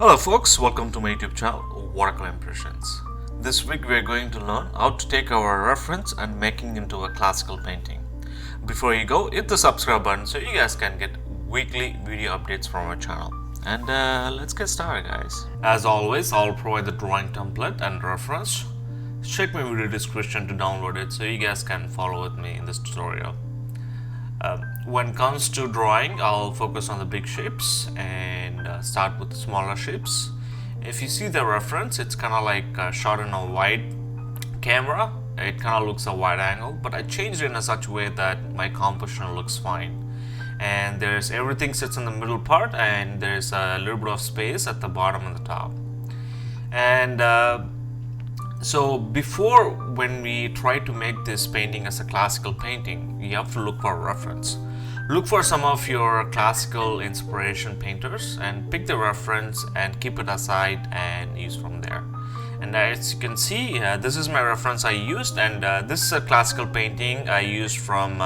Hello folks, welcome to my YouTube channel, Watercolor Impressions. This week we are going to learn how to take our reference and making into a classical painting. Before you go, hit the subscribe button so you guys can get weekly video updates from our channel. And let's get started, guys. As always, I'll provide the drawing template and reference. Check my video description to download it so you guys can follow with me in this tutorial. When it comes to drawing, I'll focus on the big shapes and start with the smaller shapes. If you see the reference, it's kind of like shot in a wide camera. It kind of looks a wide angle, but I changed it in such a way that my composition looks fine. And there's everything sits in the middle part, and there's a little bit of space at the bottom and the top. And so before, when we try to make this painting as a classical painting, you have to look for a reference. Look for some of your classical inspiration painters and pick the reference and keep it aside and use from there. And as you can see, this is my reference I used, and this is a classical painting I used from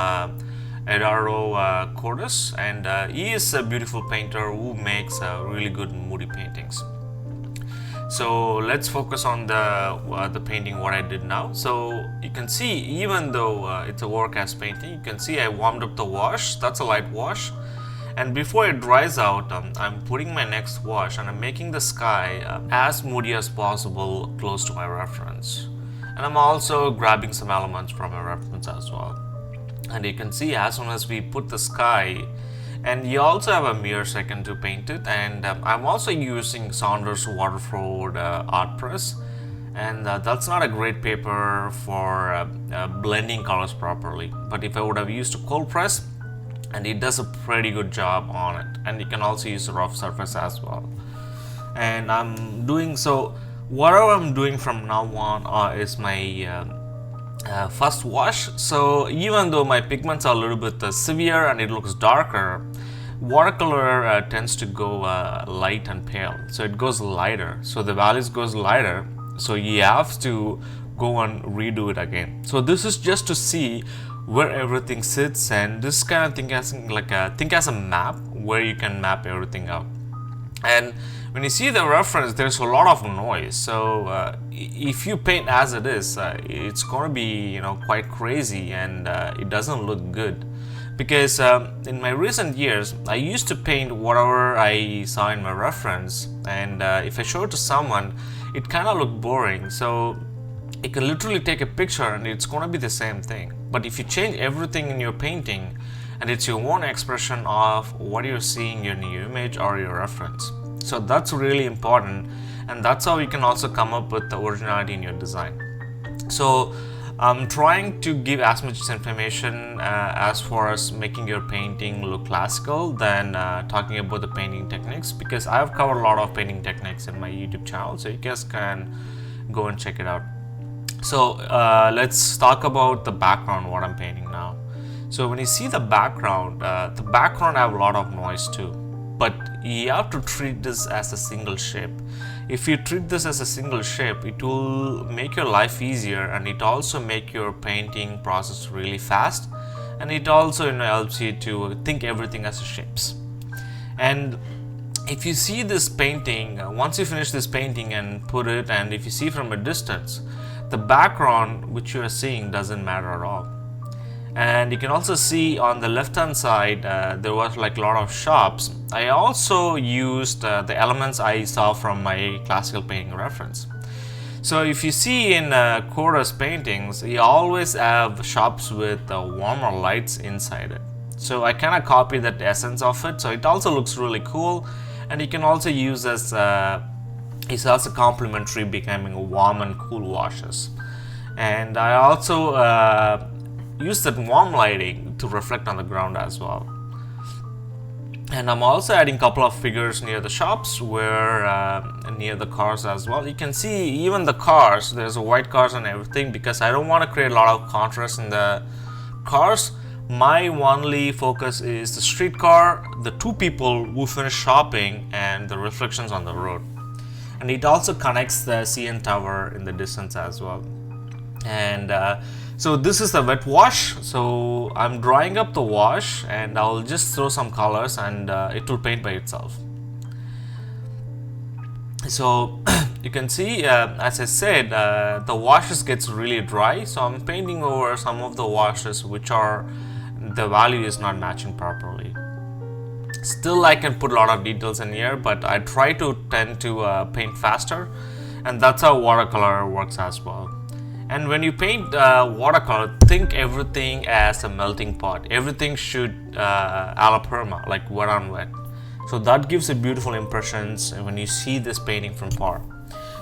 Eduardo Cordes, and he is a beautiful painter who makes really good moody paintings. So let's focus on the painting what I did now. So you can see, even though it's a work as painting, you can see I warmed up the wash. That's a light wash, and before it dries out, I'm putting my next wash and I'm making the sky as moody as possible close to my reference. And I'm also grabbing some elements from my reference as well. And you can see, as soon as we put the sky, and you also have a mirror second to paint it, and I'm also using Saunders Waterford art press, and that's not a great paper for blending colors properly, but if I would have used a cold press, and it does a pretty good job on it. And you can also use a rough surface as well. And I'm doing so, whatever I'm doing from now on is my first wash. So even though my pigments are a little bit severe and it looks darker, watercolor tends to go light and pale, so it goes lighter, so the values goes lighter, so you have to go and redo it again. So this is just to see where everything sits, and this kind of thing as like think as a map where you can map everything out. And when you see the reference, there's a lot of noise, so if you paint as it is, it's going to be quite crazy, and it doesn't look good. Because in my recent years, I used to paint whatever I saw in my reference, and if I show it to someone, it kind of looked boring. So you can literally take a picture and it's going to be the same thing. But if you change everything in your painting, and it's your own expression of what you're seeing in your image or your reference. So that's really important, and that's how you can also come up with the originality in your design. So I'm trying to give as much information as far as making your painting look classical than talking about the painting techniques, because I've covered a lot of painting techniques in my YouTube channel, so you guys can go and check it out. So let's talk about the background, what I'm painting now. So when you see the background I have a lot of noise too, but you have to treat this as a single shape. If you treat this as a single shape, it will make your life easier, and it also make your painting process really fast, and it also helps you to think everything as shapes. And if you see this painting, once you finish this painting and put it, and if you see from a distance, the background which you are seeing doesn't matter at all. And you can also see on the left hand side there was like a lot of shops. I also used the elements I saw from my classical painting reference. So if you see in Cordes paintings, you always have shops with warmer lights inside it. So I kind of copied that essence of it, so it also looks really cool, and you can also use as it's also complementary, becoming warm and cool washes. And I also use that warm lighting to reflect on the ground as well. And I'm also adding a couple of figures near the shops, where near the cars as well. You can see even the cars, there's a white cars and everything, because I don't want to create a lot of contrast in the cars. My only focus is the street car, the two people who finish shopping, and the reflections on the road. And it also connects the CN Tower in the distance as well. And so this is the wet wash. So I'm drying up the wash, and I'll just throw some colors, and it will paint by itself. So you can see, as I said, the washes gets really dry, so I'm painting over some of the washes which are, the value is not matching properly. Still I can put a lot of details in here, but I try to tend to paint faster, and that's how watercolor works as well. And when you paint watercolor, think everything as a melting pot. Everything should a la perma, like wet on wet. So that gives a beautiful impressions when you see this painting from far.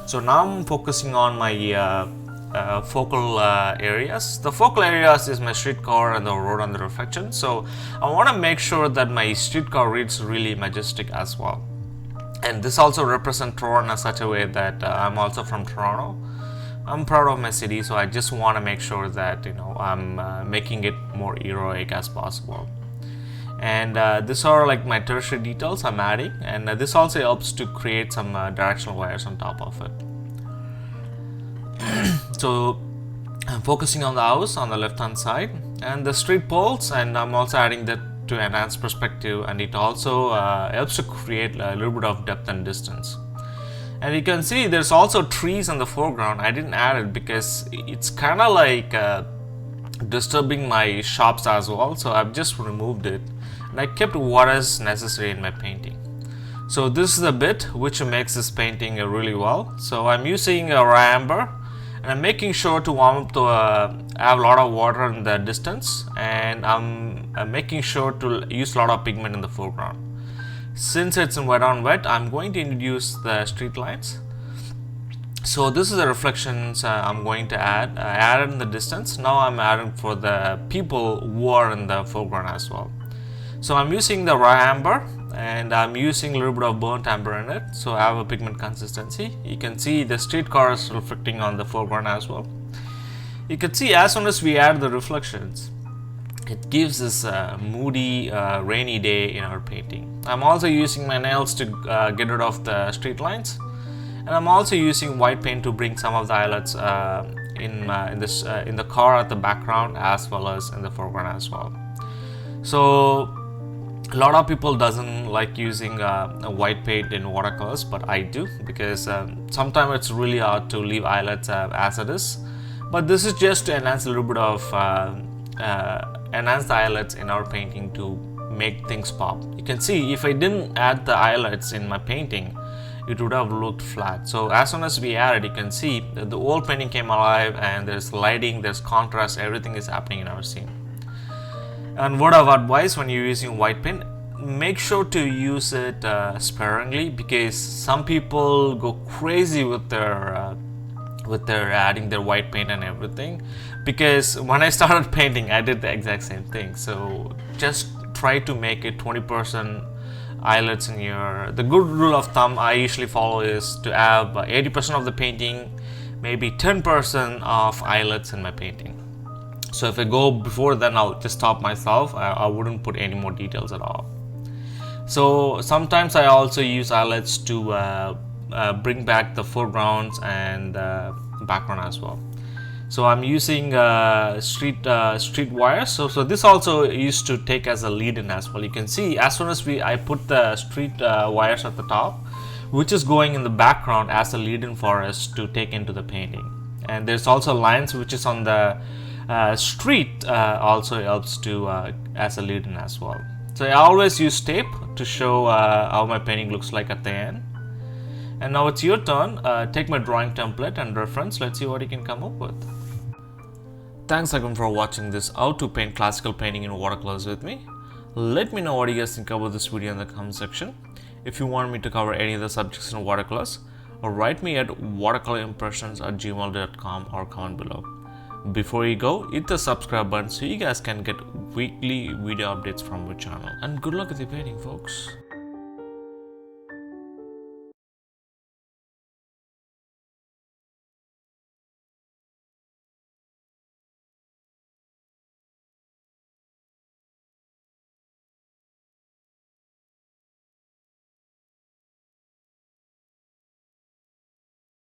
So now I'm focusing on my focal areas. The focal areas is my streetcar and the road and the reflection. So I want to make sure that my streetcar reads really majestic as well. And this also represents Toronto in such a way that I'm also from Toronto. I'm proud of my city, so I just want to make sure that I'm making it more heroic as possible. And these are like my tertiary details I'm adding, and this also helps to create some directional wires on top of it. So I'm focusing on the house on the left hand side and the street poles, and I'm also adding that to enhance perspective, and it also helps to create a little bit of depth and distance. And you can see there's also trees in the foreground. I didn't add it because it's kind of like disturbing my shops as well, so I've just removed it, and I kept what is necessary in my painting. So this is a bit which makes this painting really well. So I'm using a raw amber, and I'm making sure to warm up to have a lot of water in the distance, and I'm making sure to use a lot of pigment in the foreground. Since it's in wet on wet, I'm going to introduce the street lines. So this is the reflections I'm going to add. I added in the distance. Now I'm adding for the people who are in the foreground as well. So I'm using the raw amber, and I'm using a little bit of burnt amber in it, so I have a pigment consistency. You can see the streetcar is reflecting on the foreground as well. You can see as soon as we add the reflections, it gives this moody, rainy day in our painting. I'm also using my nails to get rid of the street lines, and I'm also using white paint to bring some of the highlights in the car at the background as well as in the foreground as well. So a lot of people doesn't like using a white paint in watercolors, but I do, because sometimes it's really hard to leave highlights as it is. But this is just to enhance a little bit of enhance the highlights in our painting to make things pop. You can see if I didn't add the highlights in my painting, it would have looked flat. So as soon as we add it, you can see that the whole painting came alive, and there's lighting, there's contrast, everything is happening in our scene. And word of advice, when you're using white paint, make sure to use it sparingly, because some people go crazy with their adding their white paint and everything. Because when I started painting, I did the exact same thing. So just try to make it 20% highlights in your. The good rule of thumb I usually follow is to have 80% of the painting, maybe 10% of highlights in my painting. So if I go before, then I'll just stop myself. I wouldn't put any more details at all. So sometimes I also use highlights to bring back the foregrounds and background as well. So I'm using street wires. So this also used to take as a lead in as well. You can see as soon as I put the street wires at the top, which is going in the background as a lead in for us to take into the painting. And there's also lines which is on the street also helps to as a lead in as well. So I always use tape to show how my painting looks like at the end. And now it's your turn. Take my drawing template and reference. Let's see what you can come up with. Thanks again for watching this how to paint classical painting in watercolors with me. Let me know what you guys think about this video in the comment section. If you want me to cover any other subjects in watercolors, or write me at watercolorimpressions@gmail.com or comment below. Before you go, hit the subscribe button so you guys can get weekly video updates from my channel. And good luck with your painting, folks.